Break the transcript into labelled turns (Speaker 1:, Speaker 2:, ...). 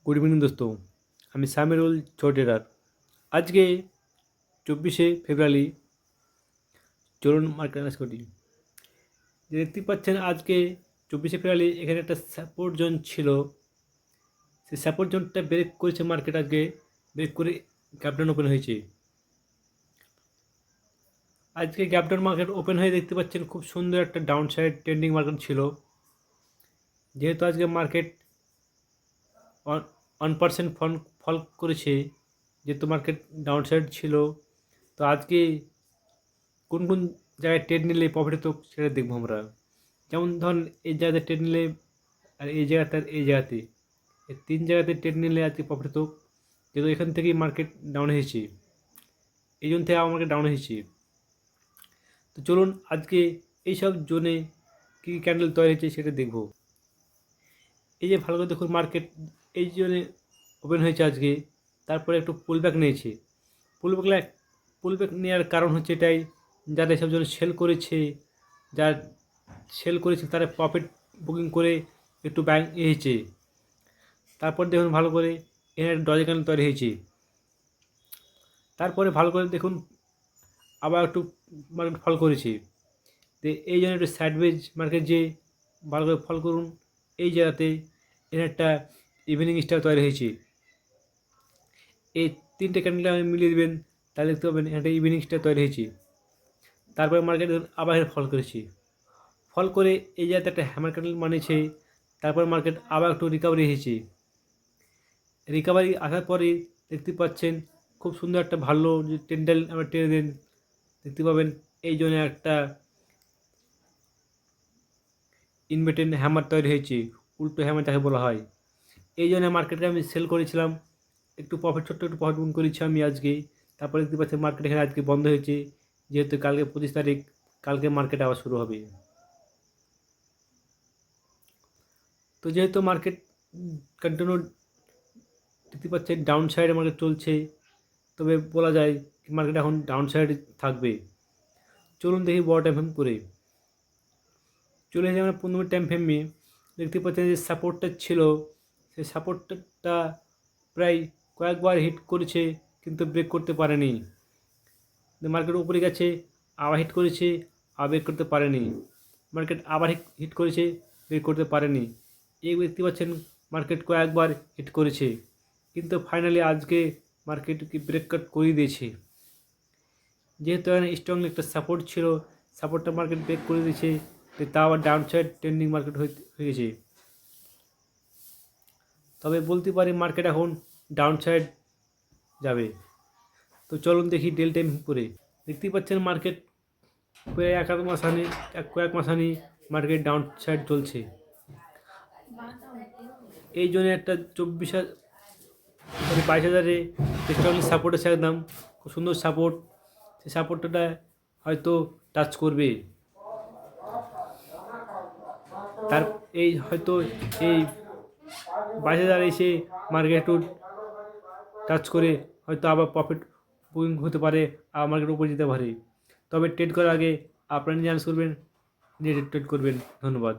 Speaker 1: Good evening दोस्तों। আমি সামিরুল ছোটেরার আজকে 24 ফেব্রুয়ারি। চলুন মার্কেট অ্যানালাইজ করি। দেখতে পাচ্ছেন আজকে 24 ফেব্রুয়ারি এখানে একটা সাপোর্ট জোন ছিল, সেই সাপোর্ট জোনটা ব্রেক করেছে মার্কেট। আজকে ব্রেক করে গ্যাপ ডাউন ওপেন হয়েছে। আজকে গ্যাপ ডাউন মার্কেট ওপেন হয়ে দেখতে পাচ্ছেন খুব সুন্দর একটা ডাউন সাইড ট্রেন্ডিং মার্কেট ছিল। যেহেতু আজকে মার্কেট 1% ফল করেছে, যেহেতু মার্কেট ডাউন সাইড ছিল, তো আজকে কোন কোন জায়গায় ট্রেড নিলে প্রফিট হতো সেটা দেখবো আমরা। যেমন ধরুন এই জায়গাতে ট্রেড নিলে আর এই জায়গাতে আর এই জায়গাতে, এই 3 জায়গাতে ট্রেড নিলে আজকে প্রফিট হতো। যেহেতু এখান থেকেই মার্কেট ডাউন হয়েছে, এই জন্য থেকে আমার মার্কেট ডাউন হয়েছে। তো চলুন আজকে এইসব জোনে কী ক্যান্ডেল তৈরি হয়েছে সেটা দেখব। এই যে ভালো করে দেখুন, মার্কেট এই জোনে ওপেন হয়েছে আজকে, তারপরে একটু পুলব্যাক নিয়েছে। পুলব্যাক নেওয়ার কারণ হচ্ছে এটাই, যারা এসব জন্য সেল করেছে তারা প্রফিট বুকিং করে একটু ব্যাংক এসেছে। তারপর দেখুন ভালো করে এর ডজ ক্যান্ডেল তৈরি হয়েছে। তারপরে ভালো করে দেখুন আবার একটু মার্কেট ফল করেছে। তো এই জন্য একটু সাইডওয়েজ মার্কেট যে ভালো করে ফল করুন। এই জায়গাতে এর একটা ইভিনিং স্টার তৈরি হয়েছে। এই 3টে ক্যান্ডেল আমি মিলিয়ে দেবেন, তাহলে দেখতে পাবেন একটা ইভিনিং স্টার তৈরি হয়েছে। তারপরে মার্কেট আবার ফল করেছে, ফল করে এই জায়গাতে একটা হ্যামার ক্যান্ডেল মানেছে। তারপর মার্কেট আবার একটু রিকভারি হয়েছে। রিকভারি আসার পরে দেখতে পাচ্ছেন খুব সুন্দর একটা ভালো যে ক্যান্ডেল আমরা টেনে দেন, দেখতে পাবেন এই জন্য একটা ইনভার্টেড হ্যামার তৈরি হয়েছে, উল্টো হ্যামার যাকে বলা হয়। এই জন্য মার্কেটে আমি সেল করেছিলাম, ছোট্ট একটু প্রফিট বুকিং করেছি আমি আজকে। তারপরে দেখতে পাচ্ছেন মার্কেট এখানে আজকে বন্ধ হয়েছে, যেহেতু কালকে 25 তারিখ, কালকে মার্কেট আবার শুরু হবে। তো যেহেতু মার্কেট কন্টিনিউ দেখতে পাচ্ছেন ডাউন সাইডে মার্কেট চলছে, তবে বলা যায় মার্কেট এখন ডাউন সাইডে থাকবে। চলুন দেখি বড় টাইম ফ্রেম করে। চলে এসে আমরা 15 মিনিট টাইম ফ্রেমে দেখতে পাচ্ছেন যে সাপোর্টটা ছিল, সেই সাপোর্টটা প্রায় কয়েকবার হিট করেছে কিন্তু ব্রেক করতে পারেনি। মার্কেট উপরে গেছে, আবার হিট করেছে, আবার ব্রেক করতে পারেনি। মার্কেট আবার হিট করেছে, ব্রেক করতে পারেনি। এই দেখতে পাচ্ছেন মার্কেট কয়েকবার হিট করেছে, কিন্তু ফাইনালি আজকে মার্কেটকে ব্রেক কাট করিয়ে দিয়েছে। যেহেতু এখানে স্ট্রংলি একটা সাপোর্ট ছিল, সাপোর্টটা মার্কেট ব্রেক করে দিয়েছে, তা আবার ডাউন সাইড ট্রেন্ডিং মার্কেট হয়ে গেছে। তবে বলতে পারি মার্কেট এখন ডাউন সাইড যাবে। তো চলুন দেখি ডেল টাইম করে। দেখতেই পাচ্ছেন মার্কেট প্রায় কয়েক মাস আনি মার্কেট ডাউন সাইড চলছে। এই জন্য একটা 22,000-এ স্ট্রংলি সাপোর্ট আছে একদম, খুব সুন্দর সাপোর্ট। সেই সাপোর্টটা হয়তো টাচ করবে, তার এই হয়তো এই 22,000 এসে মার্কেট একটু টাচ করে হয়তো আবার প্রফিট বুকিং হতে পারে, আবার মার্কেট উপরে যেতে পারে। তবে ট্রেড করার আগে আপনারা জানাস করবেন, নিজে ট্রেড করবেন। ধন্যবাদ।